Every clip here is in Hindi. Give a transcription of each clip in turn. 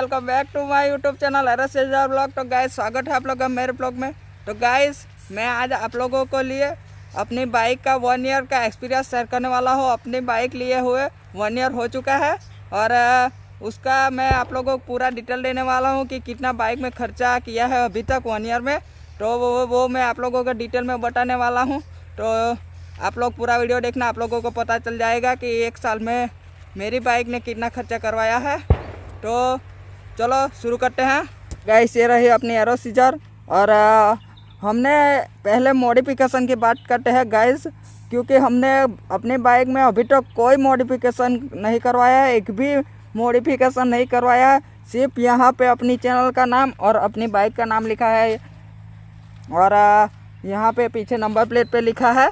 Welcome back to my YouTube channel RS blog. तो गाइस स्वागत है आप लोग का मेरे ब्लॉग में। तो गाइस मैं आज आप लोगों को लिए अपनी बाइक का 1 ईयर का एक्सपीरियंस शेयर करने वाला हूँ। अपनी बाइक लिए हुए 1 ईयर हो चुका है और उसका मैं आप लोगों को पूरा डिटेल देने वाला हूँ कि कितना बाइक में खर्चा किया है अभी तक 1 ईयर में। तो वो मैं आप लोगों को डिटेल में बताने वाला हूँ। तो आप लोग पूरा वीडियो देखना, आप लोगों को पता चल जाएगा कि 1 साल में मेरी बाइक ने कितना खर्चा करवाया है। तो चलो शुरू करते हैं। गाइस ये रही अपनी एरो सीजर और हमने पहले मॉडिफिकेशन की बात करते हैं गाइस, क्योंकि हमने अपनी बाइक में अभी तक कोई मॉडिफिकेशन नहीं करवाया है, एक भी मॉडिफिकेशन नहीं करवाया है। सिर्फ यहाँ पे अपनी चैनल का नाम और अपनी बाइक का नाम लिखा है और यहाँ पे पीछे नंबर प्लेट पे लिखा है।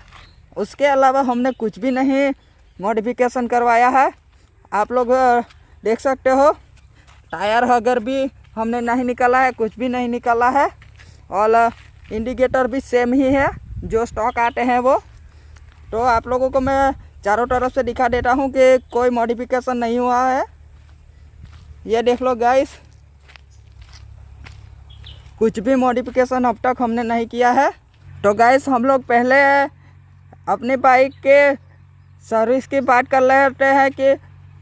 उसके अलावा हमने कुछ भी नहीं मॉडिफिकेशन करवाया है। आप लोग देख सकते हो टायर अगर भी हमने नहीं निकाला है, कुछ भी नहीं निकाला है और इंडिकेटर भी सेम ही है जो स्टॉक आते हैं वो। तो आप लोगों को मैं चारों तरफ से दिखा देता हूँ कि कोई मॉडिफिकेशन नहीं हुआ है। ये देख लो गाइस, कुछ भी मॉडिफिकेशन अब तक हमने नहीं किया है। तो गाइस हम लोग पहले अपनी बाइक के सर्विस की बात कर लेते हैं कि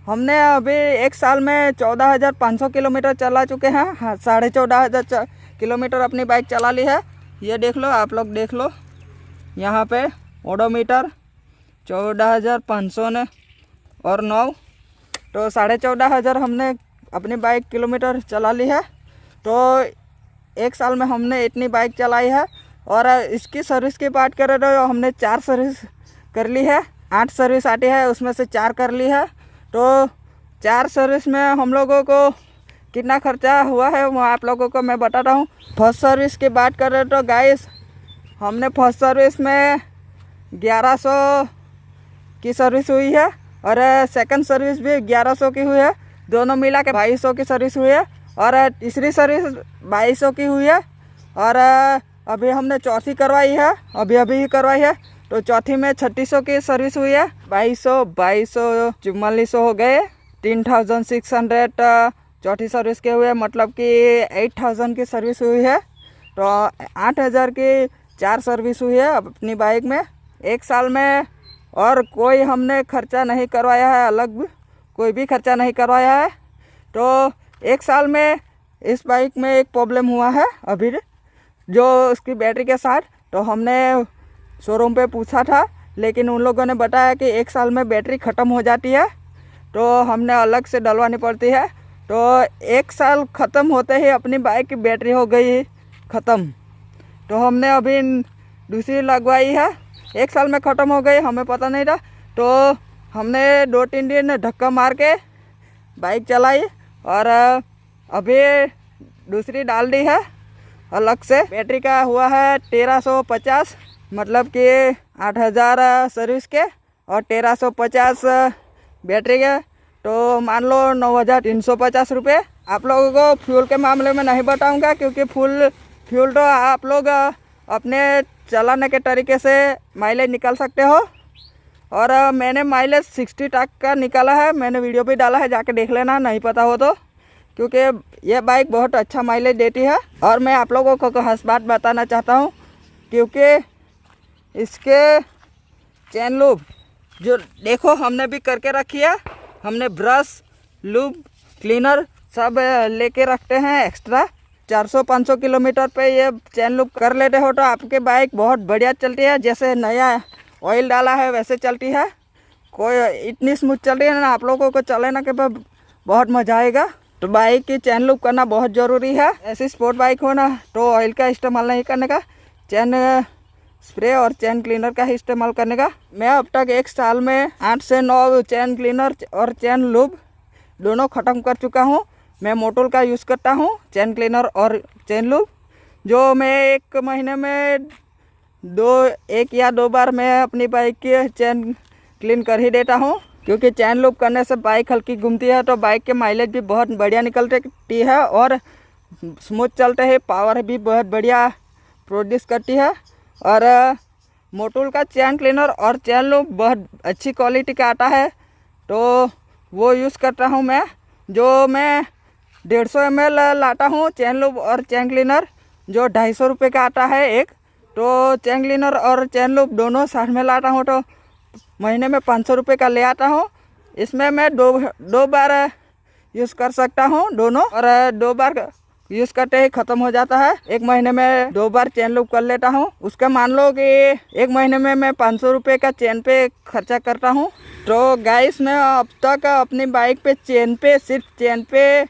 हमने अभी 1 साल में 14,500 किलोमीटर चला चुके हैं। हाँ, 14,500 किलोमीटर अपनी बाइक चला ली है। ये देख लो, आप लोग देख लो यहाँ पे ओडोमीटर 14,500 ने और 9, तो 14,500 हमने अपनी बाइक किलोमीटर चला ली है। तो 1 साल में हमने इतनी बाइक चलाई है। और इसकी सर्विस की बात करें तो हमने 4 सर्विस कर ली है। 8 सर्विस आती है, उसमें से 4 कर ली है। तो 4 सर्विस में हम लोगों को कितना खर्चा हुआ है वो आप लोगों को मैं बताता हूँ। फर्स्ट सर्विस की बात करें तो गाइस हमने फर्स्ट सर्विस में 1100 की सर्विस हुई है और सेकंड सर्विस भी 1100 की हुई है। दोनों मिला के 2200 की सर्विस हुई है और तीसरी सर्विस 2200 की हुई है। और अभी हमने चौथी करवाई है, अभी ही करवाई है। तो चौथी में 3600 की सर्विस हुई है। 2200 4400 हो गए। 3600 चौथी सर्विस के हुए, मतलब कि 8000 की सर्विस हुई है। तो 8000 की 4 सर्विस हुई है अपनी बाइक में 1 साल में। और कोई हमने खर्चा नहीं करवाया है, अलग कोई भी खर्चा नहीं करवाया है। तो 1 साल में इस बाइक में एक प्रॉब्लम हुआ है अभी, जो उसकी बैटरी के साथ। तो हमने शोरूम पे पूछा था, लेकिन उन लोगों ने बताया कि 1 साल में बैटरी ख़त्म हो जाती है, तो हमने अलग से डलवानी पड़ती है। तो 1 साल ख़त्म होते ही अपनी बाइक की बैटरी हो गई ख़त्म। तो हमने अभी दूसरी लगवाई है, 1 साल में ख़त्म हो गई, हमें पता नहीं था। तो हमने 2-3 दिन धक्का मार के बाइक चलाई और अभी दूसरी डाल दी है अलग से। बैटरी का हुआ है 1350, मतलब कि 8000 सर्विस के और 1350 बैटरी के। तो मान लो 9350 रुपये। आप लोगों को फ्यूल के मामले में नहीं बताऊंगा, क्योंकि फ्यूल तो आप लोग अपने चलाने के तरीके से माइलेज निकाल सकते हो। और मैंने माइलेज 60 तक का निकाला है, मैंने वीडियो भी डाला है, जाके देख लेना नहीं पता हो तो, क्योंकि यह बाइक बहुत अच्छा माइलेज देती है। और मैं आप लोगों को खास बात बताना चाहता हूँ, क्योंकि इसके चैन लूब जो देखो हमने भी करके रखी है। हमने ब्रश, लूब, क्लीनर सब लेके रखते हैं एक्स्ट्रा। 400-500 किलोमीटर पे ये चैन लूब कर लेते हो तो आपके बाइक बहुत बढ़िया चलती है। जैसे नया ऑयल डाला है वैसे चलती है, कोई इतनी स्मूथ चल रही है ना, आप लोगों को चलाने के बाद बहुत मज़ा आएगा। तो बाइक की चैन लूब करना बहुत ज़रूरी है। ऐसी स्पोर्ट बाइक हो ना तो ऑयल का इस्तेमाल नहीं करने का, चैन स्प्रे और चैन क्लीनर का ही इस्तेमाल करने का। मैं अब तक 1 साल में 8 से 9 चैन क्लीनर और चैन लूब दोनों ख़त्म कर चुका हूँ। मैं मोटोल का यूज़ करता हूँ, चैन क्लीनर और चैन लूब, जो मैं 1 महीने में 1 या 2 बार मैं अपनी बाइक की चैन क्लीन कर ही देता हूँ। क्योंकि चैन लूब करने से बाइक हल्की घूमती है, तो बाइक के माइलेज भी बहुत बढ़िया निकलती है और स्मूथ चलते हैं, पावर भी बहुत बढ़िया प्रोड्यूस करती है। और मोटोल का चैन क्लीनर और चैन लूब बहुत अच्छी क्वालिटी का आता है, तो वो यूज़ करता हूँ मैं। जो मैं 150 ml लाता हूँ चैन लूब और चैन क्लीनर, जो 250 रुपये का आता है एक। तो चैन क्लीनर और चैन लूब दोनों साथ में लाता हूँ, तो महीने में 500 रुपये का ले आता हूँ। इसमें मैं दो बार यूज़ कर सकता हूँ दोनों, और 2 बार यूज़ करते ही ख़त्म हो जाता है। एक महीने में 2 बार चैन लूब कर लेता हूँ। उसका मान लो कि एक महीने में मैं 500 रुपये का चैन पे खर्चा करता हूँ। तो गाइस मैं अब तक अपनी बाइक पे सिर्फ चैन पे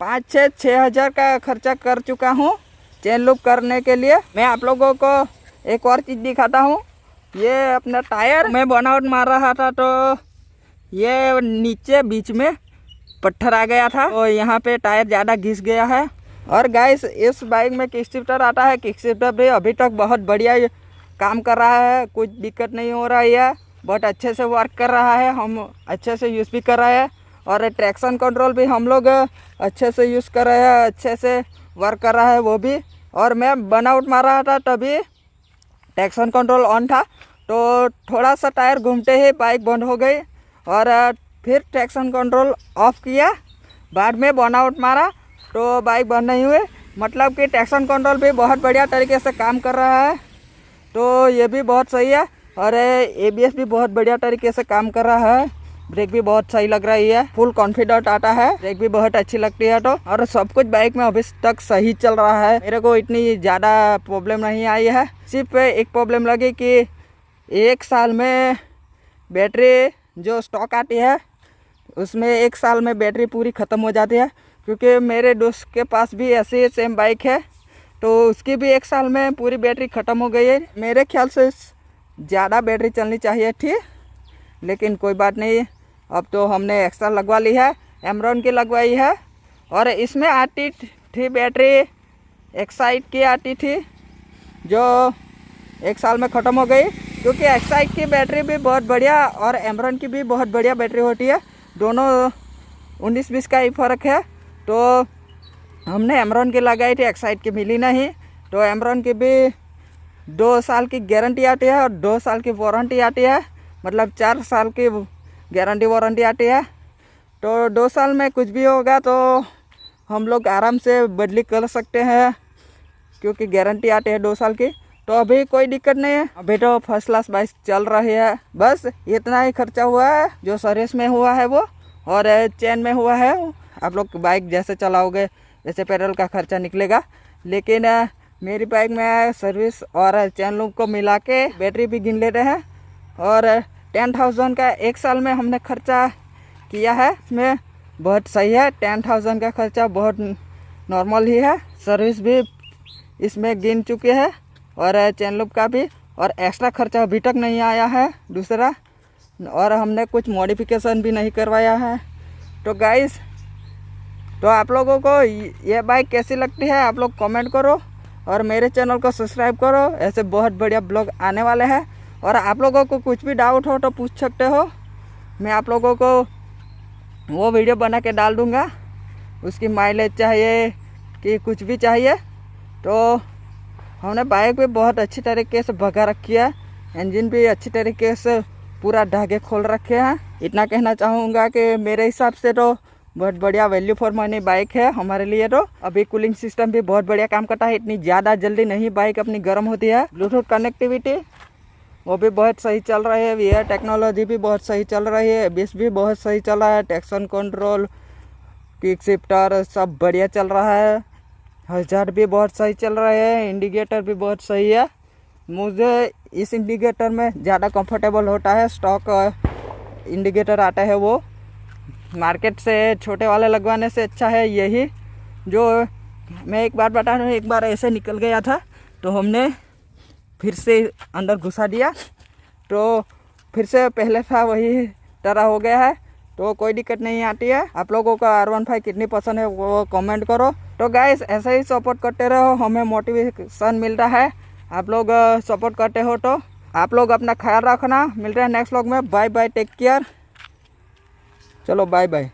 5-6 हज़ार का खर्चा कर चुका हूँ चैन लूब करने के लिए। मैं आप लोगों को एक और चीज़ दिखाता हूँ। ये अपना टायर मैं बनावट मार रहा था, तो ये नीचे बीच में पत्थर आ गया था, तो यहाँ पे टायर ज़्यादा घिस गया है। और गाइस इस बाइक में किक शिफ्टर आता है। किक शिफ्टर भी अभी तक बहुत बढ़िया काम कर रहा है, कुछ दिक्कत नहीं हो रही है, बहुत अच्छे से वर्क कर रहा है, हम अच्छे से यूज़ भी कर रहे हैं। और ट्रैक्शन कंट्रोल भी हम लोग अच्छे से यूज़ कर रहे हैं, अच्छे से वर्क कर रहा है वो भी। और मैं बनाउट मार रहा था तभी ट्रैक्शन कंट्रोल ऑन था, तो थोड़ा सा टायर घूमते ही बाइक बंद हो गई, और फिर ट्रैक्शन कंट्रोल ऑफ किया, बाद में बनाउट मारा तो बाइक बंद नहीं हुई। मतलब कि ट्रैक्शन कंट्रोल भी बहुत बढ़िया तरीके से काम कर रहा है, तो ये भी बहुत सही है। और ABS भी बहुत बढ़िया तरीके से काम कर रहा है, ब्रेक भी बहुत सही लग रही है, फुल कॉन्फिडेंट आता है, ब्रेक भी बहुत अच्छी लगती है। तो और सब कुछ बाइक में अभी तक सही चल रहा है, मेरे को इतनी ज़्यादा प्रॉब्लम नहीं आई है। सिर्फ एक प्रॉब्लम लगी कि 1 साल में बैटरी जो स्टॉक आती है उसमें 1 साल में बैटरी पूरी ख़त्म हो जाती है, क्योंकि मेरे दोस्त के पास भी ऐसी सेम बाइक है, तो उसकी भी 1 साल में पूरी बैटरी ख़त्म हो गई है। मेरे ख्याल से ज़्यादा बैटरी चलनी चाहिए थी, लेकिन कोई बात नहीं, अब तो हमने एक्स्ट्रा लगवा ली है, एमरॉन की लगवाई है। और इसमें आती थी बैटरी एक्साइड की आती थी, जो 1 साल में ख़त्म हो गई, क्योंकि एक्साइड की बैटरी भी बहुत बढ़िया और एमरॉन की भी बहुत बढ़िया बैटरी होती है, दोनों 19-20 का ही फ़र्क है। तो हमने एमरॉन की लगाई थी, एक्साइड की मिली नहीं, तो एमरॉन की भी 2 साल की गारंटी आती है और 2 साल की वारंटी आती है, मतलब 4 साल की गारंटी वारंटी आती है। तो 2 साल में कुछ भी होगा तो हम लोग आराम से बदली कर सकते हैं, क्योंकि गारंटी आती है 2 साल की। तो अभी कोई दिक्कत नहीं है, अभी तो फर्स्ट क्लास बाइक चल रही है। बस इतना ही खर्चा हुआ है, जो सर्विस में हुआ है वो, और चैन में हुआ है। आप लोग बाइक जैसे चलाओगे वैसे पेट्रोल का खर्चा निकलेगा, लेकिन मेरी बाइक में सर्विस और चैन लूब को मिला के बैटरी भी गिन लेते हैं, और 10,000 का 1 साल में हमने खर्चा किया है। इसमें बहुत सही है, 10,000 का खर्चा बहुत नॉर्मल ही है। सर्विस भी इसमें गिन चुके हैं, और चैन लूब का भी, और एक्स्ट्रा खर्चा अभी तक नहीं आया है दूसरा, और हमने कुछ मॉडिफिकेशन भी नहीं करवाया है। तो गाइस, तो आप लोगों को ये बाइक कैसी लगती है आप लोग कमेंट करो, और मेरे चैनल को सब्सक्राइब करो, ऐसे बहुत बढ़िया ब्लॉग आने वाले हैं। और आप लोगों को कुछ भी डाउट हो तो पूछ सकते हो, मैं आप लोगों को वो वीडियो बना के डाल दूँगा। उसकी माइलेज चाहिए कि कुछ भी चाहिए, तो हमने बाइक भी बहुत अच्छी तरीके से भगा रखी है, इंजन भी अच्छी तरीके से पूरा ढाके खोल रखे हैं। इतना कहना चाहूँगा कि मेरे हिसाब से तो बहुत बढ़िया वैल्यू फॉर मनी बाइक है हमारे लिए। तो अभी कूलिंग सिस्टम भी बहुत बढ़िया काम करता है, इतनी ज़्यादा जल्दी नहीं बाइक अपनी गर्म होती है। ब्लूटूथ कनेक्टिविटी वो भी बहुत सही चल रही है, वीआर टेक्नोलॉजी भी बहुत सही चल रही है, ABS भी बहुत सही चल रहा है, ट्रैक्शन कंट्रोल, किक शिफ्टर सब बढ़िया चल रहा है, हज़ार भी बहुत सही चल रहा है, इंडिकेटर भी बहुत सही है। मुझे इस इंडिकेटर में ज़्यादा कंफर्टेबल होता है, स्टॉक इंडिकेटर आता है वो, मार्केट से छोटे वाले लगवाने से अच्छा है यही। जो मैं एक बार बता रहा हूँ, एक बार ऐसे निकल गया था, तो हमने फिर से अंदर घुसा दिया, तो फिर से पहले था वही तरह हो गया है, तो कोई दिक्कत नहीं आती है। आप लोगों को R15 कितनी पसंद है वो कमेंट करो। तो गाइस, ऐसे ही सपोर्ट करते रहो, हमें मोटिवेशन मिलता है, आप लोग सपोर्ट करते हो। तो आप लोग अपना ख्याल रखना, मिलते हैं नेक्स्ट व्लॉग में। बाय बाय, टेक केयर, चलो बाय बाय।